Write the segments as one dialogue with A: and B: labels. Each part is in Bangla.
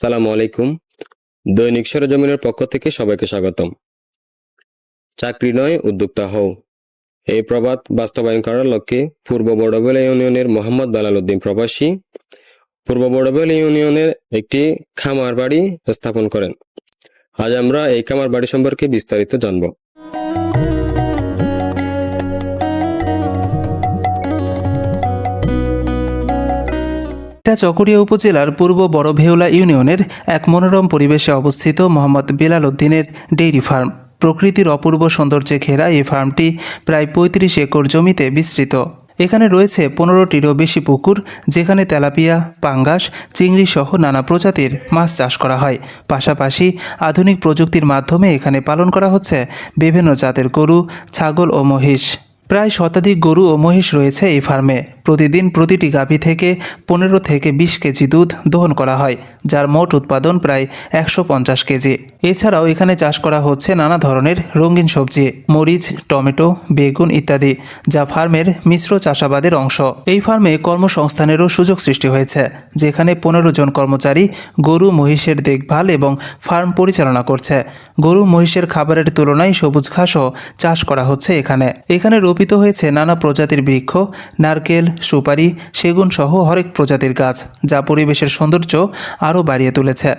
A: আসসালামু আলাইকুম। দৈনিক সরেজমিনের পক্ষ থেকে সবাইকে স্বাগতম। চাকরি নয়, উদ্যোক্তা হও, এই প্রবাদ বাস্তবায়ন করার লক্ষ্যে পূর্ব বড়বেলা ইউনিয়নের মোহাম্মদ বেলাল উদ্দিন প্রবাসী পূর্ব বড়বেলা ইউনিয়নের একটি খামার বাড়ি স্থাপন করেন। আজ আমরা এই খামার বাড়ি সম্পর্কে বিস্তারিত জানব।
B: এটা চকরিয়া উপজেলার পূর্ব বড় ভেওলা ইউনিয়নের এক মনোরম পরিবেশে অবস্থিত মোহাম্মদ বেলাল উদ্দিনের ডেইরি ফার্ম। প্রকৃতির অপূর্ব সৌন্দর্যে ঘেরা এই ফার্মটি প্রায় ৩৫ একর জমিতে বিস্তৃত। এখানে রয়েছে ১৫টিরও বেশি পুকুর, যেখানে তেলাপিয়া, পাঙ্গাস, চিংড়ি সহ নানা প্রজাতির মাছ চাষ করা হয়। পাশাপাশি আধুনিক প্রযুক্তির মাধ্যমে এখানে পালন করা হচ্ছে বিভিন্ন জাতের গরু, ছাগল ও মহিষ। প্রায় শতাধিক গরু ও মহিষ রয়েছে এই ফার্মে। প্রতিদিন প্রতিটি গাভী থেকে ১৫ থেকে ২০ কেজি দুধ দহন করা হয়, যার মোট উৎপাদন প্রায় ১৫০ কেজি। এছাড়াও এখানে চাষ করা হচ্ছে নানা ধরনের রঙিন সবজি, মরিচ, টমেটো, বেগুন ইত্যাদি, যা ফার্মের মিশ্র চাষাবাদের অংশ। এই ফার্মে কর্মসংস্থানেরও সুযোগ সৃষ্টি হয়েছে, যেখানে ১৫ জন কর্মচারী গরু মহিষের দেখভাল এবং ফার্ম পরিচালনা করছে। গরু মহিষের খাবারের তুলনায় সবুজ ঘাসও চাষ করা হচ্ছে এখানে রোপিত হয়েছে নানা প্রজাতির বৃক্ষ, নারকেল, সুপারি, সেগুন সহ হরেক প্রজাতির গাছ, যা পরিবেশের সৌন্দর্য আরও বাড়িয়ে তুলেছে।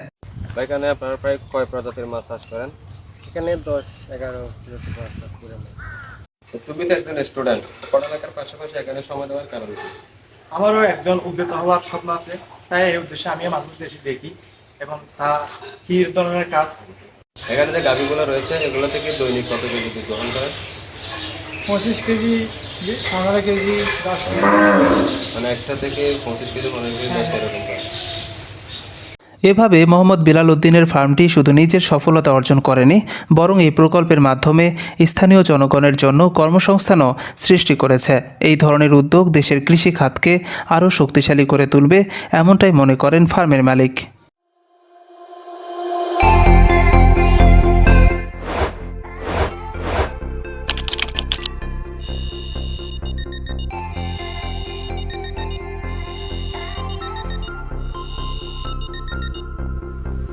A: এখানে আপনারা প্রায় কয় প্রজাতির মাছ চাষ করেন?
C: এখানে ১০-১১ প্রজাতির মাছ চাষ করি আমরা।
A: তুমি তো একজন স্টুডেন্ট, পড়ালেখার পাশাপাশি এখানে সময় দেওয়ার কারণ কি?
C: আমারও একজন উদ্যোক্তা হওয়ার স্বপ্ন আছে, তাই এই উদ্দেশ্যে আমি মানুষ দেশে দেখি এবং তা কি ধরনের কাজ।
A: এখানে যে গাভীগুলো রয়েছে এগুলো থেকে দৈনিক কত কেজি দুধ গ্রহণ করেন?
C: ২৫ কেজি, ১৫ কেজি, ১০ কেজি।
A: মানে একটা থেকে ২৫ কেজি, ১৫ কেজি, ১০ এরকম করে।
B: এভাবে মোহাম্মদ বেলাল উদ্দিনের ফার্মটি শুধু নিজের সফলতা অর্জন করেনি, বরং এই প্রকল্পের মাধ্যমে স্থানীয় জনগণের জন্য কর্মসংস্থানও সৃষ্টি করেছে। এই ধরনের উদ্যোগ দেশের কৃষি খাতকে আরও শক্তিশালী করে তুলবে, এমনটাই মনে করেন ফার্মের মালিক।